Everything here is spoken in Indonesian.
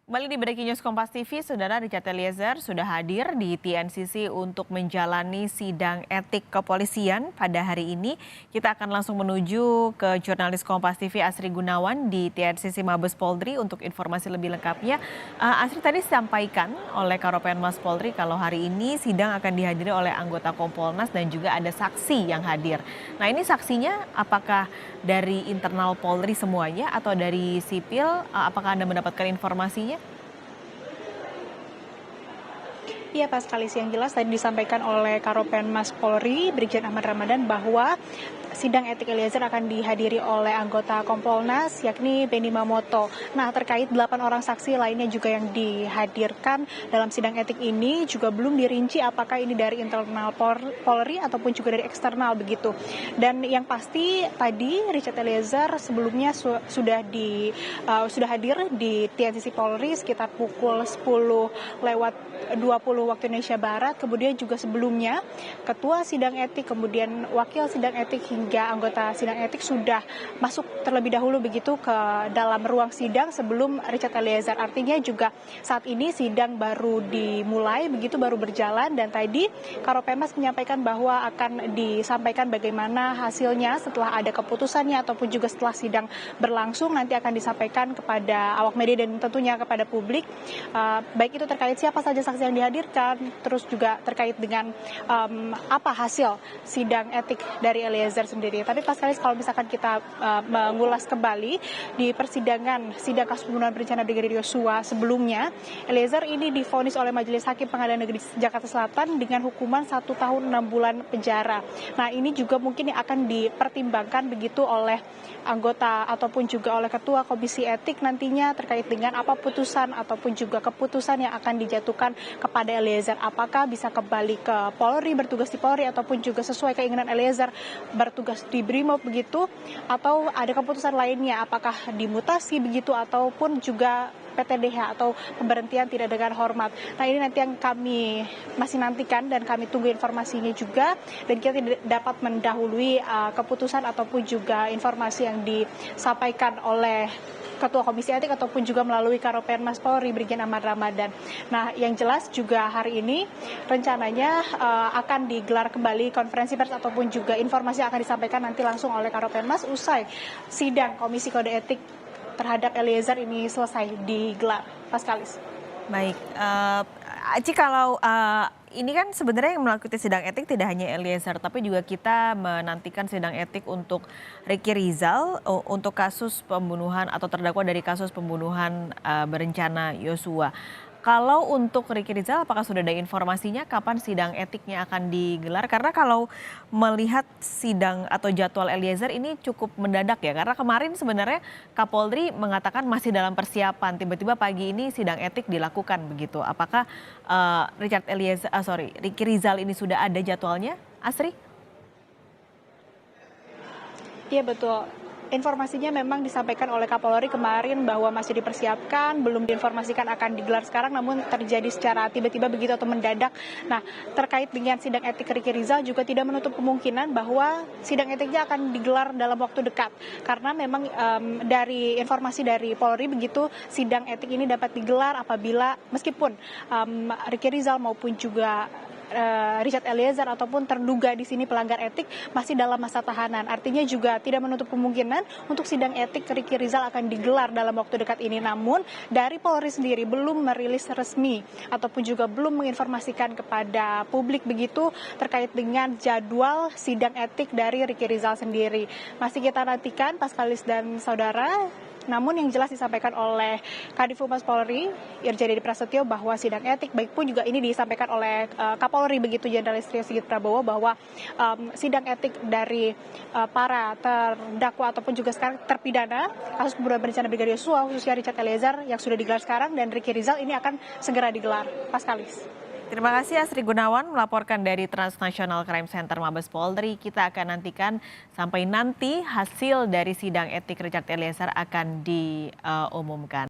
Kembali di Breaking News Kompas TV, Saudara Richard Eliezer sudah hadir di TNCC untuk menjalani sidang etik kepolisian pada hari ini. Kita akan langsung menuju ke jurnalis Kompas TV Asri Gunawan di TNCC Mabes Polri untuk informasi lebih lengkapnya. Asri tadi disampaikan oleh Karopenmas Polri kalau hari ini sidang akan dihadiri oleh anggota Kompolnas dan juga ada saksi yang hadir. Nah, ini saksinya apakah dari internal Polri semuanya atau dari sipil? Apakah Anda mendapatkan informasinya? Iya, Pak, sekali yang jelas tadi disampaikan oleh Karopenmas Polri, Brigjen Ahmad Ramadan, bahwa sidang etik Eliezer akan dihadiri oleh anggota Kompolnas, yakni Benny Mamoto. Nah, terkait 8 orang saksi lainnya juga yang dihadirkan dalam sidang etik ini juga belum dirinci apakah ini dari internal Polri ataupun juga dari eksternal begitu. Dan yang pasti tadi Richard Eliezer sebelumnya sudah hadir di TNCC Polri sekitar pukul 10:20 waktu Indonesia Barat. Kemudian juga sebelumnya ketua sidang etik, kemudian wakil sidang etik hingga anggota sidang etik sudah masuk terlebih dahulu begitu ke dalam ruang sidang sebelum Richard Eliezer. Artinya juga saat ini sidang baru dimulai begitu, baru berjalan, dan tadi Karopenmas menyampaikan bahwa akan disampaikan bagaimana hasilnya setelah ada keputusannya ataupun juga setelah sidang berlangsung nanti akan disampaikan kepada awak media dan tentunya kepada publik, baik itu terkait siapa saja saksi yang dihadirkan, terus juga terkait dengan apa hasil sidang etik dari Eliezer sendiri. Tapi pas kali kalau misalkan kita mengulas kembali di persidangan sidang kasus pembunuhan berencana Brigadir Yosua sebelumnya, Eliezer ini divonis oleh Majelis Hakim Pengadilan Negeri Jakarta Selatan dengan hukuman 1 tahun 6 bulan penjara. Nah, ini juga mungkin yang akan dipertimbangkan begitu oleh anggota ataupun juga oleh ketua komisi etik nantinya terkait dengan apa putusan ataupun juga keputusan yang akan dijatuhkan kepada Eliezer. Apakah bisa kembali ke Polri, bertugas di Polri, ataupun juga sesuai keinginan Eliezer bertugas di Brimob begitu, atau ada keputusan lainnya, apakah dimutasi begitu ataupun juga PTDH atau pemberhentian tidak dengan hormat. Nah, ini nanti yang kami masih nantikan dan kami tunggu informasinya juga, dan kita tidak dapat mendahului keputusan ataupun juga informasi yang disampaikan oleh Ketua Komisi Etik ataupun juga melalui Karopenmas Polri Brigjen Ahmad Ramadan. Nah, yang jelas juga hari ini rencananya akan digelar kembali konferensi pers ataupun juga informasi yang akan disampaikan nanti langsung oleh Karopenmas usai sidang Komisi Kode Etik terhadap Eliezer ini selesai digelar. Paskalis. Baik, Aci, kalau ini kan sebenarnya yang melakukan sidang etik tidak hanya Eliezer, tapi juga kita menantikan sidang etik untuk Ricky Rizal untuk kasus pembunuhan atau terdakwa dari kasus pembunuhan berencana Yosua. Kalau untuk Ricky Rizal, apakah sudah ada informasinya kapan sidang etiknya akan digelar? Karena kalau melihat sidang atau jadwal Eliezer ini cukup mendadak ya, karena kemarin sebenarnya Kapolri mengatakan masih dalam persiapan, tiba-tiba pagi ini sidang etik dilakukan begitu. Apakah Ricky Rizal ini sudah ada jadwalnya, Asri? Iya, betul. Informasinya memang disampaikan oleh Kapolri kemarin bahwa masih dipersiapkan, belum diinformasikan akan digelar sekarang, namun terjadi secara tiba-tiba begitu atau mendadak. Nah, terkait dengan sidang etik Ricky Rizal juga tidak menutup kemungkinan bahwa sidang etiknya akan digelar dalam waktu dekat. Karena memang dari informasi dari Polri begitu, sidang etik ini dapat digelar apabila meskipun Ricky Rizal maupun juga Richard Eliezer ataupun terduga di sini pelanggar etik masih dalam masa tahanan. Artinya juga tidak menutup kemungkinan untuk sidang etik Ricky Rizal akan digelar dalam waktu dekat ini. Namun dari Polri sendiri belum merilis resmi ataupun juga belum menginformasikan kepada publik begitu terkait dengan jadwal sidang etik dari Ricky Rizal sendiri. Masih kita nantikan, Paskalis dan saudara. Namun yang jelas disampaikan oleh Kadif Humas Polri, Irjen Deddy Prasetyo, bahwa sidang etik, baik pun juga ini disampaikan oleh Kapolri begitu, Jenderal Istio Sigit Prabowo, bahwa sidang etik dari para terdakwa ataupun juga sekarang terpidana kasus pembunuhan berencana Brigadir Yosua, khususnya Richard Eliezer yang sudah digelar sekarang, dan Ricky Rizal ini akan segera digelar. Paskalis. Terima kasih Asri Gunawan melaporkan dari Transnational Crime Center Mabes Polri. Kita akan nantikan sampai nanti hasil dari sidang etik Richard Eliezer akan diumumkan.